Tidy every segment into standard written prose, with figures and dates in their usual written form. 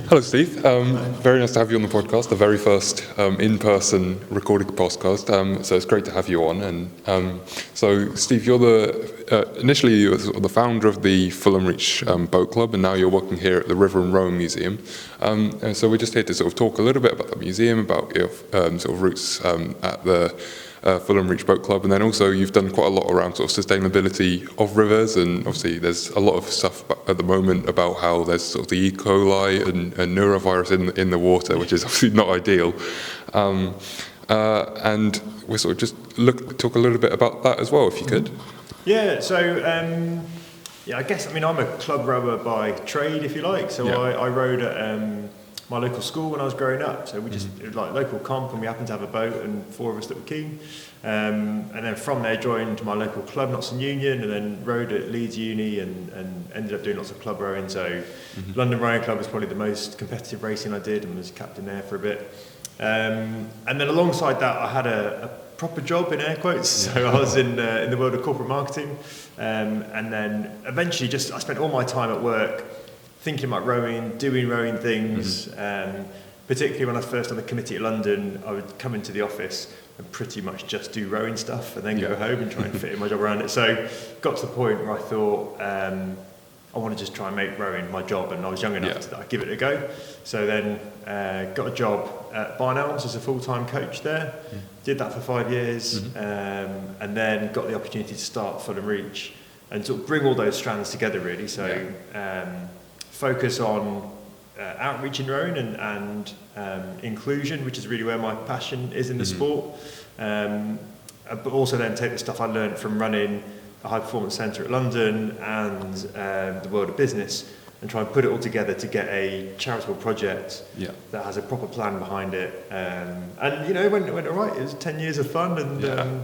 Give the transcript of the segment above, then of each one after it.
Hello, Steve. Very nice to have you on the podcast, the very first in-person recorded podcast. So it's great to have you on. And so, Steve, you're initially you were sort of the founder of the Fulham Reach boat club, and now you're working here at the River and Rowing Museum. And so we're just here to sort of talk a little bit about the museum, about your sort of roots at the Fulham Reach Boat Club, and then also you've done quite a lot around sort of sustainability of rivers, and obviously there's a lot of stuff at the moment about how there's sort of the E. coli and neurovirus in the water, which is obviously not ideal. And we'll sort of just talk a little bit about that as well, if you could. Yeah, so I guess, I'm a club rower by trade, if you like. So I rowed at my local school when I was growing up. So we just, it was like local comp, and we happened to have a boat and 4 of us that were keen. And then from there joined my local club, Nottingham Union, and then rowed at Leeds Uni and ended up doing lots of club rowing. So London Rowing Club was probably the most competitive racing I did, and was captain there for a bit. And then alongside that, I had a proper job in air quotes. So I was in the world of corporate marketing. And then eventually I spent all my time at work thinking about rowing, doing rowing things. Particularly when I was first on the committee at London, I would come into the office and pretty much just do rowing stuff and then go home and try and fit in my job around it. So got to the point where I thought, I want to just try and make rowing my job, and I was young enough to give it a go. So then got a job at Barn Elms as a full-time coach there, did that for 5 years, and then got the opportunity to start Fulham Reach and sort of bring all those strands together really. So focus on outreach in rowing and inclusion, which is really where my passion is in the sport, but also then take the stuff I learned from running a high performance centre at London and the world of business, and try and put it all together to get a charitable project that has a proper plan behind it. And it went all right. It was 10 years of fun, and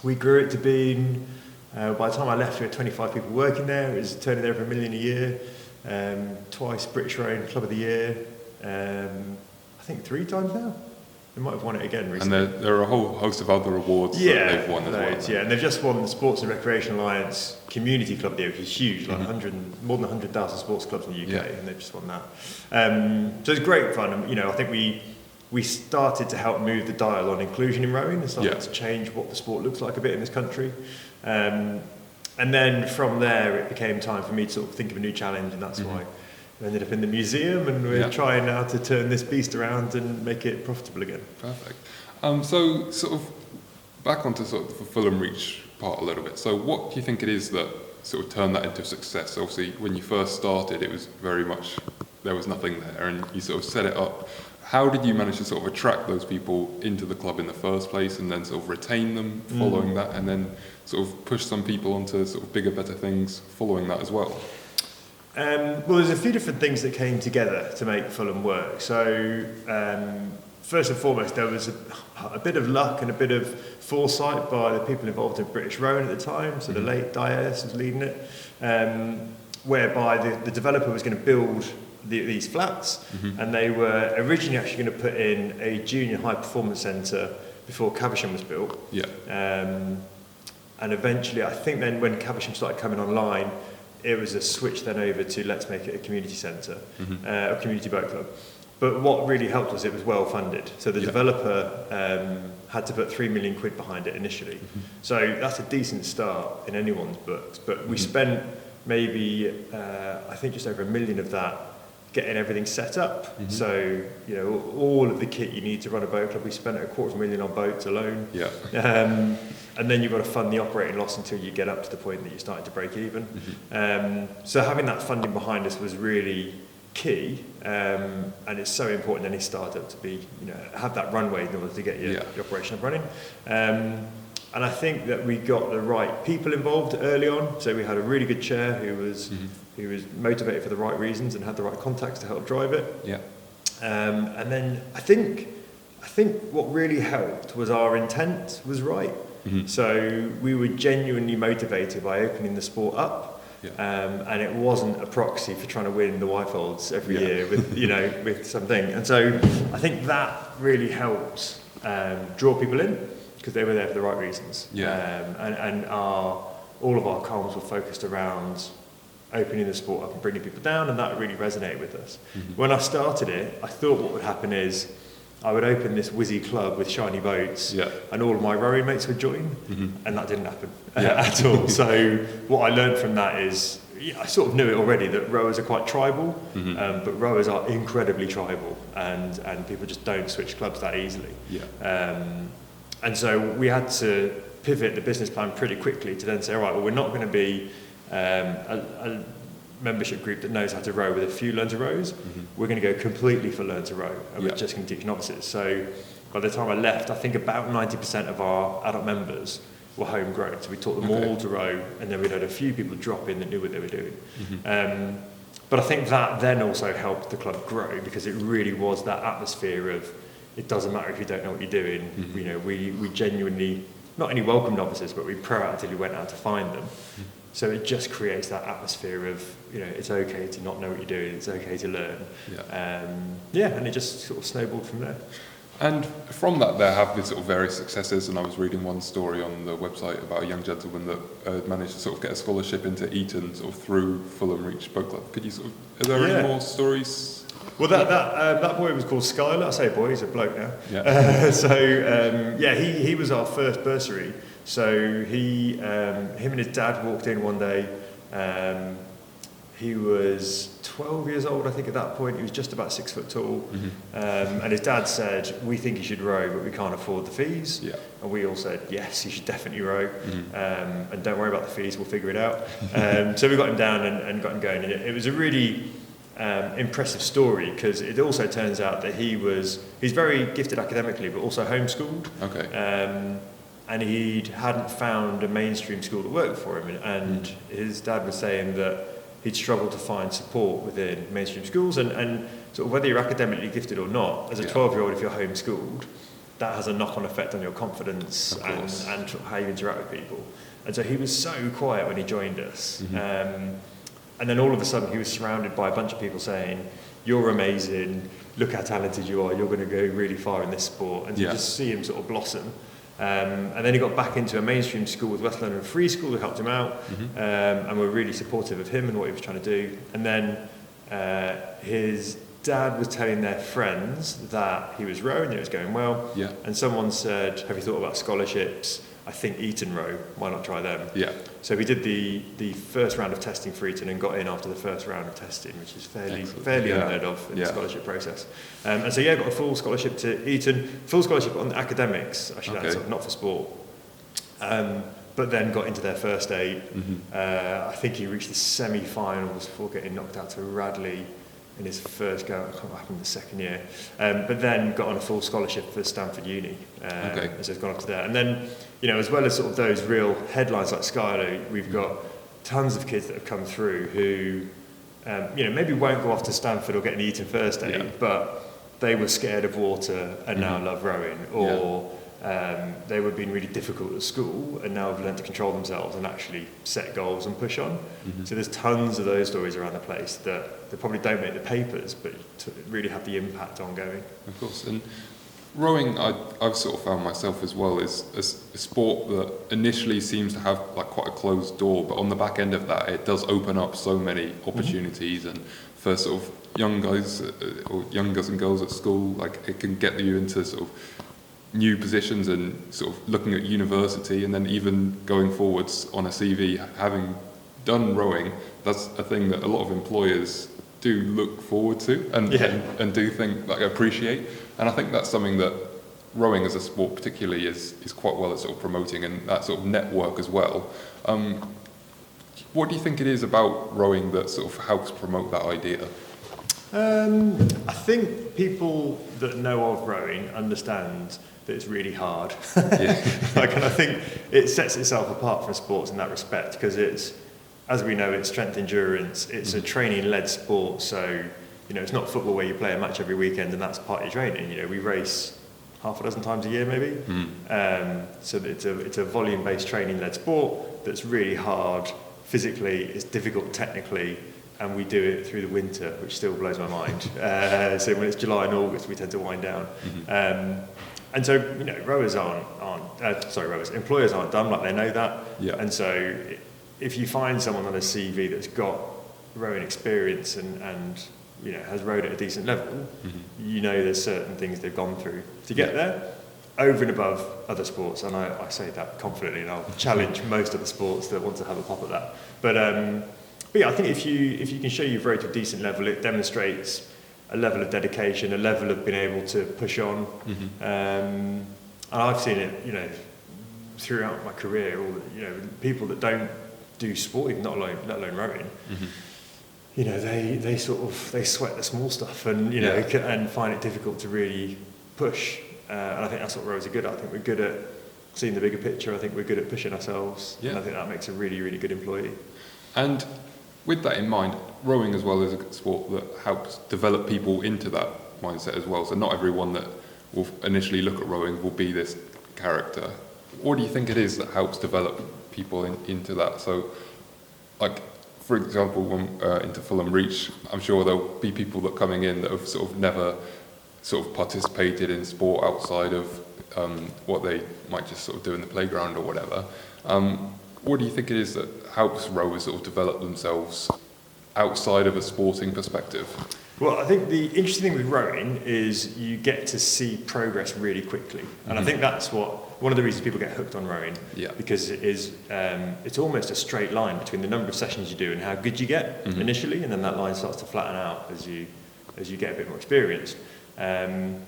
we grew it to being, by the time I left, we had 25 people working there. It was turning over $1 million a year. Twice British Rowing Club of the Year, I think 3 times now. They might have won it again recently. And there are a whole host of other awards that they've won as well. Yeah, and they've just won the Sports and Recreation Alliance Community Club of the Year, which is huge, like more than 100,000 sports clubs in the UK, and they've just won that. So it's great fun. And, I think we started to help move the dial on inclusion in rowing and started to change what the sport looks like a bit in this country. And then from there, it became time for me to sort of think of a new challenge, and that's why we ended up in the museum, and we're trying now to turn this beast around and make it profitable again. Perfect. So sort of back onto sort of the Fulham Reach part a little bit. So what do you think it is that sort of turned that into success? Obviously, when you first started, it was very much, there was nothing there, and you sort of set it up. How did you manage to sort of attract those people into the club in the first place, and then sort of retain them following that, and then sort of push some people onto sort of bigger, better things following that as well? Well, there's a few different things that came together to make Fulham work. So first and foremost, there was a bit of luck and a bit of foresight by the people involved in British Rowing at the time. So the late Dias was leading it, whereby the developer was going to build these flats, and they were originally actually going to put in a junior high performance centre before Caversham was built. And eventually, I think then when Caversham started coming online, it was a switch then over to let's make it a community centre, a community boat club. But what really helped was it was well funded. So the developer had to put £3 million behind it initially. So that's a decent start in anyone's books. But we spent maybe, I think just over $1 million of that getting everything set up. So, all of the kit you need to run a boat club, we spent $250,000 on boats alone. And then you've got to fund the operating loss until you get up to the point that you're starting to break even. So having that funding behind us was really key, and it's so important in any startup to be, have that runway in order to get your operation up running. And I think that we got the right people involved early on. So we had a really good chair who was motivated for the right reasons and had the right contacts to help drive it. And then I think what really helped was our intent was right. So we were genuinely motivated by opening the sport up, and it wasn't a proxy for trying to win the Whitefolds every year with with something. And so I think that really helped draw people in, because they were there for the right reasons. And all of our comms were focused around opening the sport up and bringing people down, and that really resonated with us. When I started it, I thought what would happen is I would open this whizzy club with shiny boats, and all of my rowing mates would join, and that didn't happen at all. So what I learned from that is, I sort of knew it already, that rowers are quite tribal, but rowers are incredibly tribal, and people just don't switch clubs that easily. And so we had to pivot the business plan pretty quickly to then say, all right, well, we're not going to be a membership group that knows how to row with a few learn to rows. We're going to go completely for learn to row, and we're just going to teach novices. So by the time I left, I think about 90% of our adult members were homegrown. So we taught them all to row, and then we had a few people drop in that knew what they were doing. But I think that then also helped the club grow, because it really was that atmosphere of, it doesn't matter if you don't know what you're doing. You know, we genuinely not only welcomed novices, but we proactively went out to find them. So it just creates that atmosphere of, you know, it's okay to not know what you're doing, it's okay to learn. And it just sort of snowballed from there. And from that, there have been sort of various successes, and I was reading one story on the website about a young gentleman that managed to sort of get a scholarship into Eton sort of through Fulham Reach Boat Club. Could you sort of, are there any more stories? Well, that boy was called Skylar. I say boy, he's a bloke now. He was our first bursary. So him and his dad walked in one day. He was 12 years old, I think, at that point. He was just about 6 foot tall. And his dad said, we think he should row, but we can't afford the fees. And we all said, yes, he should definitely row. And don't worry about the fees, we'll figure it out. So we got him down and got him going. And it was a really impressive story, because it also turns out that he's very gifted academically, but also homeschooled. And he hadn't found a mainstream school that worked for him. And his dad was saying that he'd struggled to find support within mainstream schools, and sort of whether you're academically gifted or not, as a 12-year-old, if you're homeschooled, that has a knock-on effect on your confidence and sort of how you interact with people. And so he was so quiet when he joined us. And then all of a sudden he was surrounded by a bunch of people saying, you're amazing, look how talented you are, you're going to go really far in this sport. And to just see him sort of blossom. And then he got back into a mainstream school with West London Free School, who helped him out, and were really supportive of him and what he was trying to do. And then his dad was telling their friends that he was rowing, it was going well. And someone said, have you thought about scholarships? I think Eton row, why not try them? So we did the first round of testing for Eton and got in after the first round of testing, which is fairly unheard of in the scholarship process. And so got a full scholarship to Eton, full scholarship on academics, I should add, so not for sport. But then got into their first 8. I think he reached the semi-finals before getting knocked out to Radley in his first go. I can't remember what happened the second year. But then got on a full scholarship for Stanford Uni. So he's gone up to there. And then, as well as sort of those real headlines like Skylar, we've got tons of kids that have come through who, maybe won't go off to Stanford or get an Eton first aid, but they were scared of water and now love rowing, or they were being really difficult at school and now have learned to control themselves and actually set goals and push on. So there's tons of those stories around the place that they probably don't make the papers, but to really have the impact ongoing. Of course. And rowing, I've sort of found myself as well, is a sport that initially seems to have like quite a closed door, but on the back end of that, it does open up so many opportunities. And for sort of young guys or young guys and girls at school, like it can get you into sort of new positions and sort of looking at university, and then even going forwards on a CV, having done rowing, that's a thing that a lot of employers do look forward to and do think, like, appreciate. And I think that's something that rowing as a sport particularly is quite well at sort of promoting, and that sort of network as well. What do you think it is about rowing that sort of helps promote that idea? I think people that know of rowing understand that it's really hard. And I think it sets itself apart from sports in that respect, because it's, as we know, it's strength endurance, it's a training-led sport, so it's not football where you play a match every weekend and that's part of your training. We race half a dozen times a year maybe. So it's a volume-based training-led sport that's really hard physically, it's difficult technically, and we do it through the winter, which still blows my mind. So when it's July and August, we tend to wind down. And so, employers aren't dumb, like they know that. And so if you find someone on a CV that's got rowing experience and you know has rowed at a decent level, you know there's certain things they've gone through to get there, over and above other sports. And I say that confidently, and I'll challenge most of the sports that want to have a pop at that. But yeah, I think if you can show you've rowed to a decent level, it demonstrates a level of dedication, a level of being able to push on. And I've seen it, you know, throughout my career, all the, you know, people that don't do sport, even let alone rowing, you know, they sweat the small stuff, and you know, and find it difficult to really push. And I think that's what rowers are good at. I think we're good at seeing the bigger picture. I think we're good at pushing ourselves. And I think that makes a really, really good employee. And with that in mind, rowing as well is a sport that helps develop people into that mindset as well. So not everyone that will initially look at rowing will be this character. What do you think it is that helps develop people into that? So, like, for example, when into Fulham Reach, I'm sure there'll be people that coming in that have sort of never sort of participated in sport outside of what they might just sort of do in the playground or whatever. What do you think it is that helps rowers sort of develop themselves outside of a sporting perspective? Well, I think the interesting thing with rowing is you get to see progress really quickly. And I think that's one of the reasons people get hooked on rowing. Because it is, it's almost a straight line between the number of sessions you do and how good you get initially, and then that line starts to flatten out as you get a bit more experience. And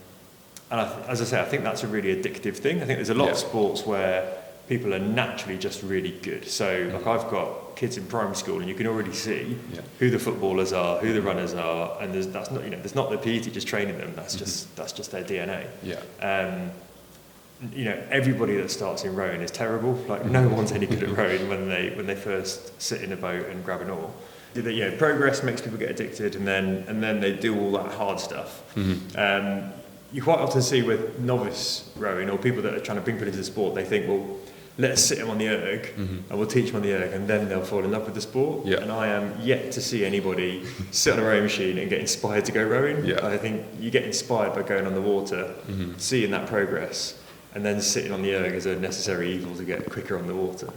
as I say, I think that's a really addictive thing. I think there's a lot of sports where people are naturally just really good. So like I've got kids in primary school, and you can already see who the footballers are, who the runners are, and there's not the PE teachers training them. That's just their DNA. You know, everybody that starts in rowing is terrible. Like no one's any good at rowing when they first sit in a boat and grab an oar. You know, progress makes people get addicted, and then they do all that hard stuff. You quite often see with novice rowing, or people that are trying to bring people into the sport, they think, well, let's sit them on the erg, and we'll teach them on the erg, and then they'll fall in love with the sport. And I am yet to see anybody sit on a rowing machine and get inspired to go rowing. I think you get inspired by going on the water, seeing that progress, and then sitting on the erg is a necessary evil to get quicker on the water.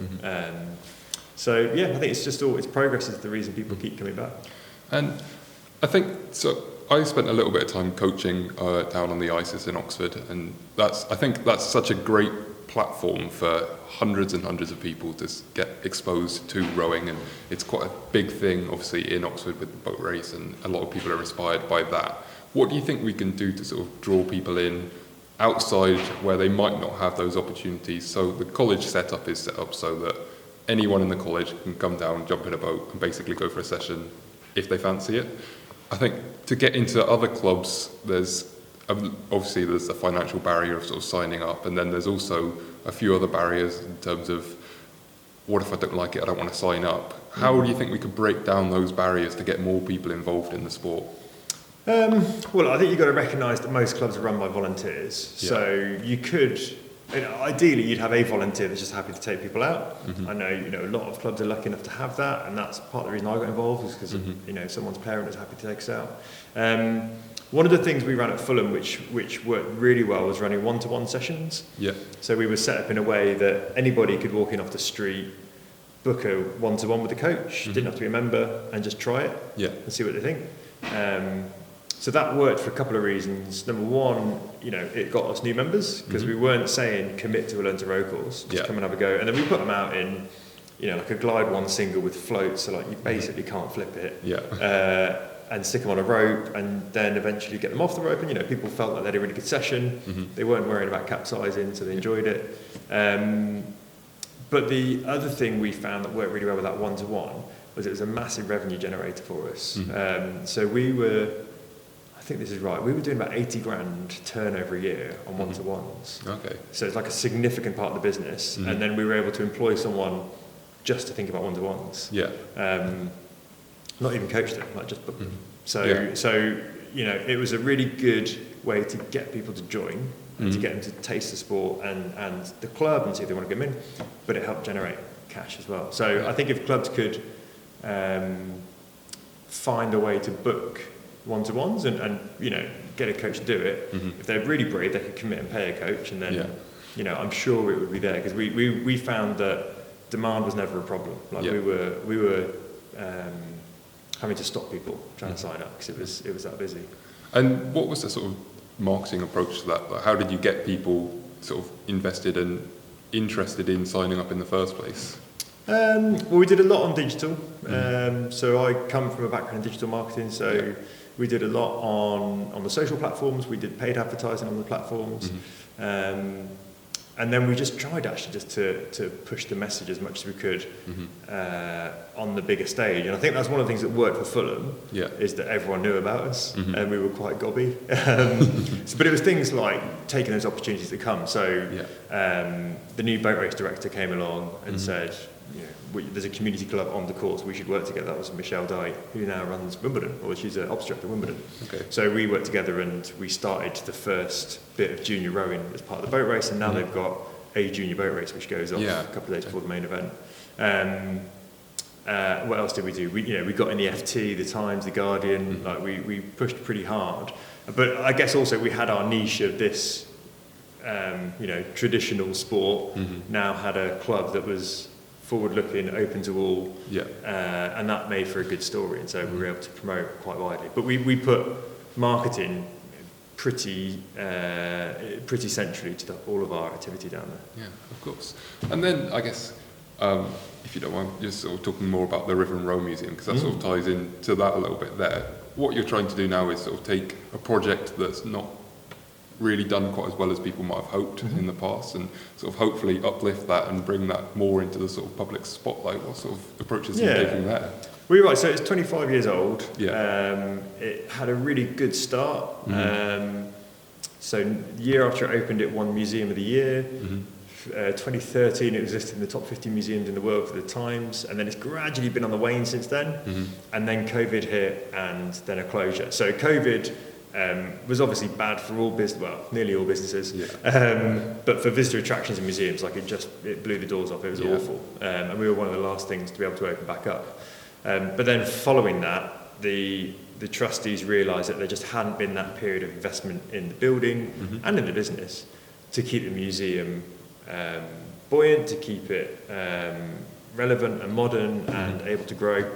So yeah, I think it's progress is the reason people keep coming back. And I think so. I spent a little bit of time coaching down on the ices in Oxford, and I think that's such a great platform for hundreds and hundreds of people to get exposed to rowing, and it's quite a big thing, obviously, in Oxford with the boat race, and a lot of people are inspired by that. What do you think we can do to sort of draw people in outside where they might not have those opportunities? So the college setup is set up so that anyone in the college can come down, jump in a boat, and basically go for a session if they fancy it. I think to get into other clubs, there's the financial barrier of sort of signing up, and then there's also a few other barriers in terms of what if I don't like it, I don't want to sign up. How do you think we could break down those barriers to get more people involved in the sport? Well, I think you've got to recognise that most clubs are run by volunteers. So you could, ideally, you'd have a volunteer that's just happy to take people out. I know, a lot of clubs are lucky enough to have that, and that's part of the reason I got involved, is because someone's parent is happy to take us out. One of the things we ran at Fulham, which worked really well, was running one-to-one sessions. So we were set up in a way that anybody could walk in off the street, book a one-to-one with the coach, didn't have to be a member, and just try it and see what they think. So that worked for a couple of reasons. Number one, it got us new members, because we weren't saying commit to a learn to row course, just come and have a go. And then we put them out in, like a glide one single with floats, so like you basically can't flip it. And stick them on a rope, and then eventually get them off the rope. And people felt like they had a really good session. They weren't worrying about capsizing, so they enjoyed it. But the other thing we found that worked really well with that one-to-one was it was a massive revenue generator for us. So we were, I think this is right, we were doing about 80 grand turnover a year on one-to-ones. So it's like a significant part of the business. And then we were able to employ someone just to think about one-to-ones. Not even coach them, like just book them. So it was a really good way to get people to join and to get them to taste the sport and the club and see if they want to come in, but it helped generate cash as well. So I think if clubs could find a way to book one-to-ones and get a coach to do it, if they're really brave, they could commit and pay a coach, and then I'm sure it would be there, because we found that demand was never a problem. Like we were having to stop people trying to sign up because it was that busy. And what was the sort of marketing approach to that? Like, how did you get people sort of invested and interested in signing up in the first place? Well, we did a lot on digital. So I come from a background in digital marketing, so we did a lot on the social platforms. We did paid advertising on the platforms. And then we just tried actually just to push the message as much as we could on the bigger stage. And I think that's one of the things that worked for Fulham, is that everyone knew about us and we were quite gobby. But it was things like taking those opportunities that come. So the new boat race director came along and said, there's a community club on the course, we should work together. That was Michelle Dye, who now runs Wimbledon, or she's an ops director at Wimbledon. Okay. So we worked together and we started the first bit of junior rowing as part of the boat race, and now they've got a junior boat race which goes off a couple of days before the main event. What else did we do? We got in the FT, the Times, the Guardian. Like we pushed pretty hard, but I guess also we had our niche of this, traditional sport. Now had a club that was forward-looking, open to all, and that made for a good story, and so we were able to promote quite widely. But we put marketing pretty centrally to all of our activity down there. Yeah, of course. And then I guess, if you don't mind, just sort of talking more about the River and Row Museum, because that sort of ties into that a little bit there. What you're trying to do now is sort of take a project that's not really done quite as well as people might have hoped in the past, and sort of hopefully uplift that and bring that more into the sort of public spotlight. What sort of approaches are you taking there? Well, you're right. So it's 25 years old. It had a really good start. So year after it opened, it won Museum of the Year. 2013, it was listed in the top 50 museums in the world for the Times, and then it's gradually been on the wane since then. And then COVID hit, and then a closure. So COVID was obviously bad for nearly all businesses. But for visitor attractions and museums, like it blew the doors off. It was awful, and we were one of the last things to be able to open back up. But then following that, the trustees realised that there just hadn't been that period of investment in the building and in the business to keep the museum buoyant, to keep it relevant and modern and able to grow.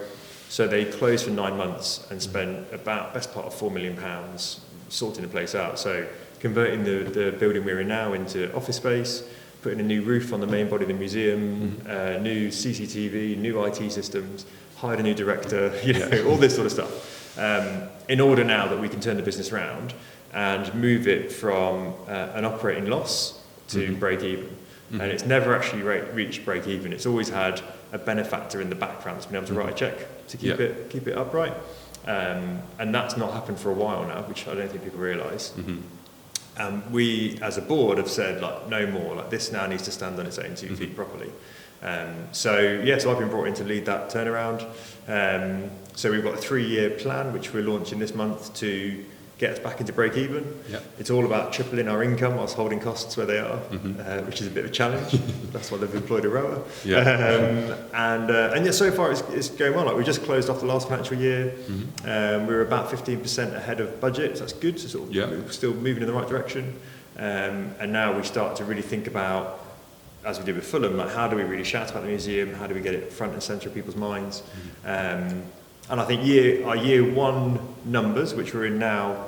So they closed for 9 months and spent best part of £4 million sorting the place out. So converting the building we're in now into office space, putting a new roof on the main body of the museum, new CCTV, new IT systems, hired a new director, all this sort of stuff. In order now that we can turn the business around and move it from an operating loss to break even. And it's never actually reached break even. It's always had a benefactor in the background that's been able to write a check to keep it upright. And that's not happened for a while now, which I don't think people realise. We, as a board, have said, no more. This now needs to stand on its own 2 feet properly. So I've been brought in to lead that turnaround. So we've got a 3-year plan, which we're launching this month to get us back into break even. It's all about tripling our income whilst holding costs where they are, which is a bit of a challenge. That's why they've employed a rower. And so far it's going well. We just closed off the last financial year. We were about 15% ahead of budget, so that's good. So we're still moving in the right direction. And now we start to really think about, as we did with Fulham, how do we really shout about the museum? How do we get it front and centre of people's minds? And I think our year 1 numbers, which we're in now,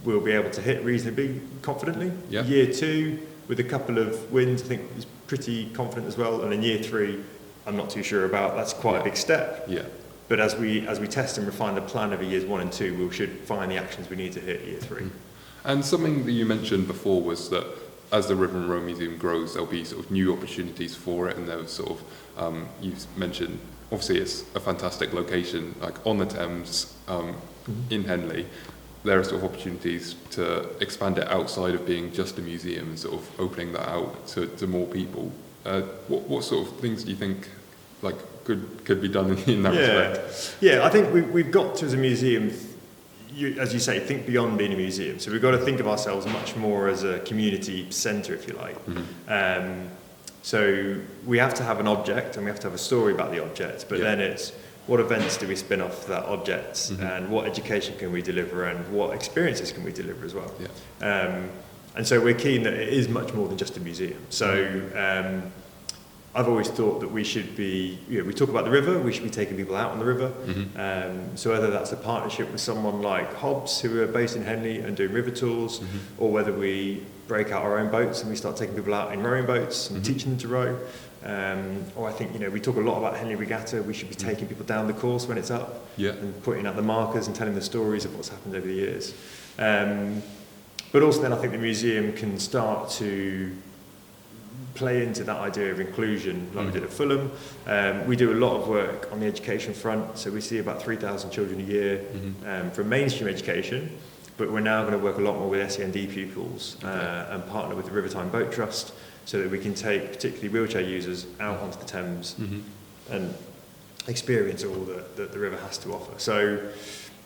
we'll be able to hit reasonably confidently. Year 2, with a couple of wins, I think is pretty confident as well. And then year 3, I'm not too sure about. That's quite a big step. But as we test and refine the plan over years 1 and 2, we should find the actions we need to hit year 3. And something that you mentioned before was that as the River and Row Museum grows, there'll be sort of new opportunities for it, and there was sort of you mentioned. Obviously, it's a fantastic location, on the Thames, in Henley. There are sort of opportunities to expand it outside of being just a museum and sort of opening that out to more people. What sort of things do you think could be done in that respect? Yeah, I think we've got to, as a museum, as you say, think beyond being a museum. So we've got to think of ourselves much more as a community centre, if you like. So we have to have an object and we have to have a story about the object, but then it's what events do we spin off that object, and what education can we deliver, and what experiences can we deliver as well. And so we're keen that it is much more than just a museum. So I've always thought that we should be, we talk about the river, we should be taking people out on the river. So whether that's a partnership with someone like Hobbs, who are based in Henley and doing river tours, or whether we break out our own boats and we start taking people out in rowing boats and teaching them to row. Or I think, we talk a lot about Henley Regatta, we should be taking people down the course when it's up and putting out the markers and telling the stories of what's happened over the years. But also then I think the museum can start to play into that idea of inclusion like we did at Fulham. We do a lot of work on the education front, so we see about 3,000 children a year from mainstream education, but we're now going to work a lot more with SEND pupils and partner with the Rivertime Boat Trust so that we can take particularly wheelchair users out onto the Thames and experience all that the river has to offer. So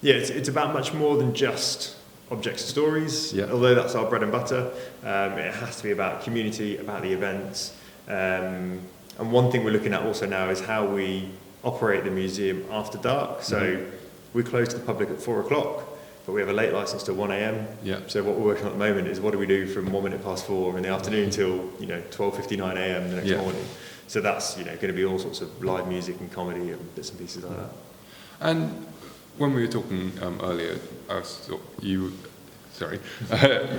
yeah, it's about much more than just objects and stories, although that's our bread and butter. It has to be about community, about the events. And one thing we're looking at also now is how we operate the museum after dark. So we close to the public at 4 o'clock, but we have a late license till 1 a.m. So what we're working on at the moment is what do we do from 1 minute past 4 in the afternoon till 12:59 a.m. the next morning. So that's going to be all sorts of live music and comedy and bits and pieces like that. And when we were talking earlier,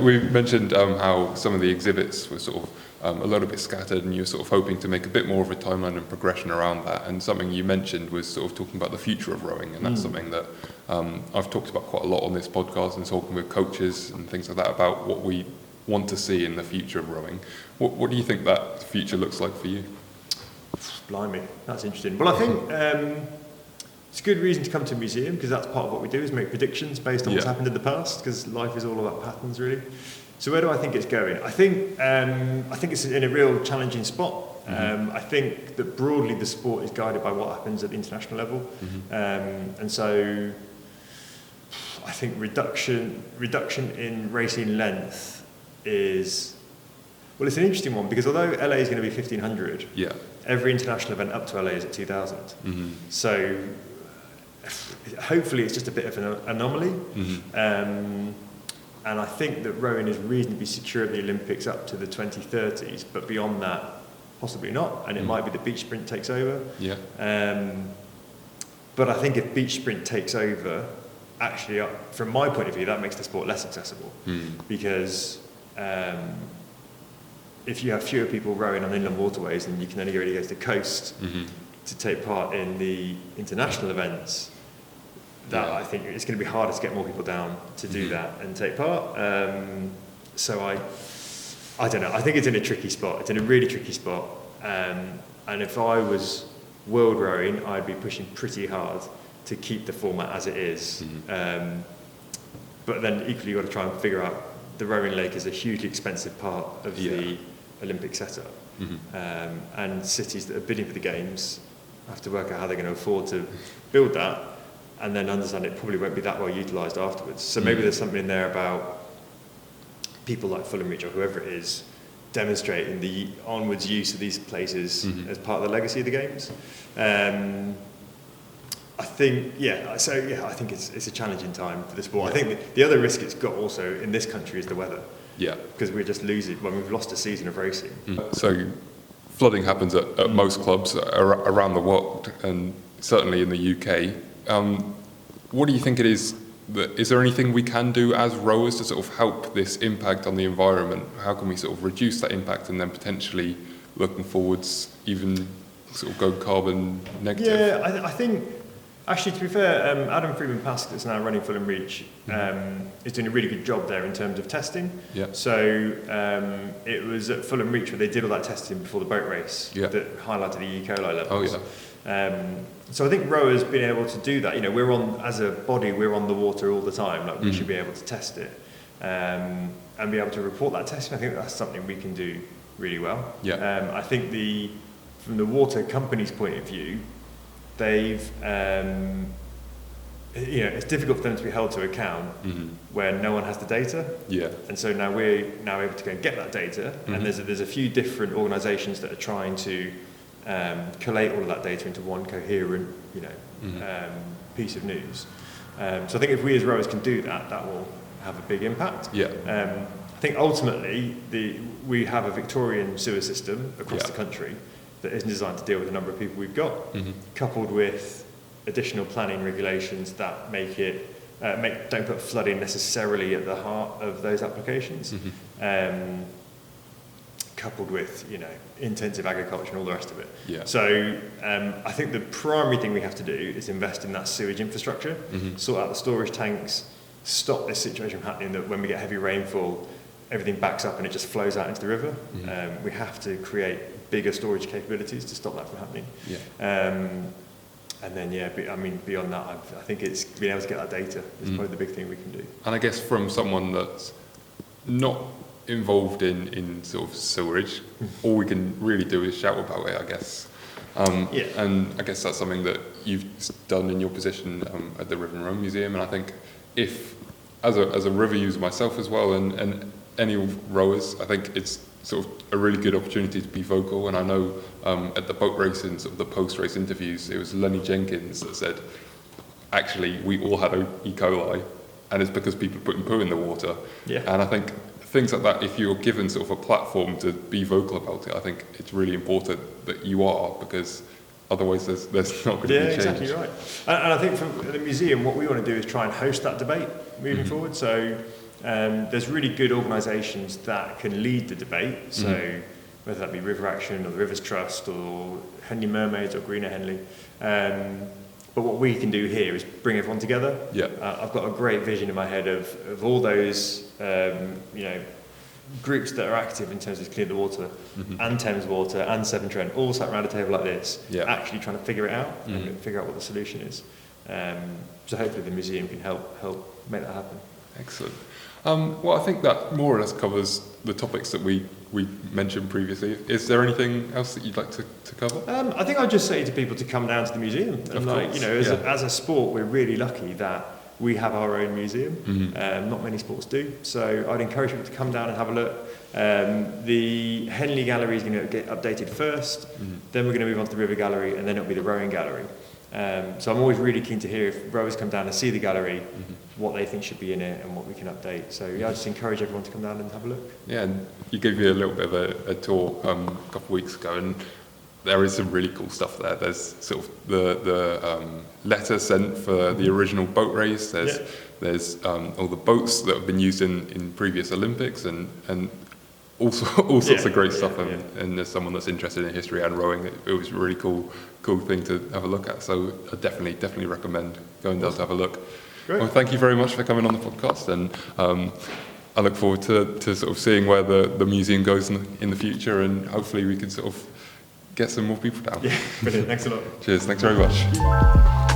we mentioned how some of the exhibits were sort of a little bit scattered, and you were sort of hoping to make a bit more of a timeline and progression around that. And something you mentioned was sort of talking about the future of rowing, and that's something that I've talked about quite a lot on this podcast, and talking with coaches and things like that about what we want to see in the future of rowing. What do you think that future looks like for you? Blimey, that's interesting. Well, I think it's a good reason to come to a museum, because that's part of what we do, is make predictions based on what's happened in the past, because life is all about patterns, really. So where do I think it's going? I think it's in a real challenging spot. I think that broadly the sport is guided by what happens at the international level. And so I think reduction in racing length is, well, it's an interesting one, because although LA is going to be 1,500, every international event up to LA is at 2,000. So hopefully it's just a bit of an anomaly. And I think that rowing is reasonably secure at the Olympics up to the 2030s, but beyond that, possibly not. And it might be that beach sprint takes over. But I think if beach sprint takes over, actually, from my point of view, that makes the sport less accessible. Because if you have fewer people rowing on inland waterways, and you can only really go to the coast to take part in the international events, that I think it's going to be harder to get more people down to do that and take part. So I don't know. I think it's in a tricky spot. It's in a really tricky spot. And if I was world rowing, I'd be pushing pretty hard to keep the format as it is. But then equally, you've got to try and figure out the rowing lake is a hugely expensive part of the Olympic setup. And cities that are bidding for the games have to work out how they're going to afford to build that, and then understand it probably won't be that well utilised afterwards. So maybe there's something in there about people like Fulham Reach or whoever it is demonstrating the onwards use of these places as part of the legacy of the games. I think, I think it's a challenging time for the sport. I think the other risk it's got also in this country is the weather. Because we're just losing, we've lost a season of racing. So flooding happens at most clubs around the world, and certainly in the UK. What do you think it is? Is there anything we can do as rowers to sort of help this impact on the environment? How can we sort of reduce that impact, and then potentially looking forwards even sort of go carbon negative? Yeah, I think, actually, to be fair, Adam Freeman-Pask, that's now running Fulham Reach, is doing a really good job there in terms of testing. So it was at Fulham Reach where they did all that testing before the boat race that highlighted the E. coli levels. So I think rowers being able to do that, we're on, as a body, we're on the water all the time. Like, we should be able to test it and be able to report that testing. I think that's something we can do really well. I think from the water company's point of view, they've, it's difficult for them to be held to account where no one has the data. And so now we're able to go and get that data, and there's a few different organisations that are trying to collate all of that data into one coherent, piece of news. So I think if we as rowers can do that, that will have a big impact. I think ultimately we have a Victorian sewer system across the country. that isn't designed to deal with the number of people we've got, coupled with additional planning regulations that make it don't put flooding necessarily at the heart of those applications, coupled with intensive agriculture and all the rest of it. Yeah. So I think the primary thing we have to do is invest in that sewage infrastructure, sort out the storage tanks, stop this situation from happening that when we get heavy rainfall, everything backs up and it just flows out into the river. We have to create bigger storage capabilities to stop that from happening. And then, beyond that, I think it's being able to get that data is probably the big thing we can do. And I guess from someone that's not involved in sort of sewerage, all we can really do is shout about it, I guess. And I guess that's something that you've done in your position at the River and Row Museum. And I think if, as a river user myself as well, and any rowers, I think it's sort of a really good opportunity to be vocal. And I know at the boat race and sort of the post-race interviews, it was Lenny Jenkins that said, actually, we all had E. coli, and it's because people are putting poo in the water. And I think things like that, if you're given sort of a platform to be vocal about it, I think it's really important that you are, because otherwise there's not going to be change. Exactly right. And I think from the museum, what we want to do is try and host that debate moving forward. So there's really good organisations that can lead the debate. So whether that be River Action or the Rivers Trust or Henley Mermaids or Greener Henley. But what we can do here is bring everyone together. I've got a great vision in my head of all those groups that are active in terms of Clean the Water and Thames Water and Severn Trent, all sat around a table like this, actually trying to figure it out and figure out what the solution is. So hopefully the museum can help make that happen. Excellent. Well, I think that more or less covers the topics that we mentioned previously. Is there anything else that you'd like to cover? I think I'd just say to people to come down to the museum. And as a sport, we're really lucky that we have our own museum. Not many sports do. So I'd encourage people to come down and have a look. The Henley Gallery is going to get updated first. Then we're going to move on to the River Gallery, and then it'll be the Rowing Gallery. So I'm always really keen to hear if rowers come down and see the gallery, what they think should be in it and what we can update. So I just encourage everyone to come down and have a look. Yeah, and you gave me a little bit of a tour a couple of weeks ago, and there is some really cool stuff there. There's sort of the letter sent for the original boat race. There's all the boats that have been used in previous Olympics, and all sorts of great stuff. And as someone that's interested in history and rowing, it was a really cool thing to have a look at. So I definitely recommend going down to have a look. Great. Well, thank you very much for coming on the podcast, and I look forward to sort of seeing where the museum goes in the future, and hopefully we can sort of get some more people down. Yeah, brilliant. Thanks a lot. Cheers. Thanks very much.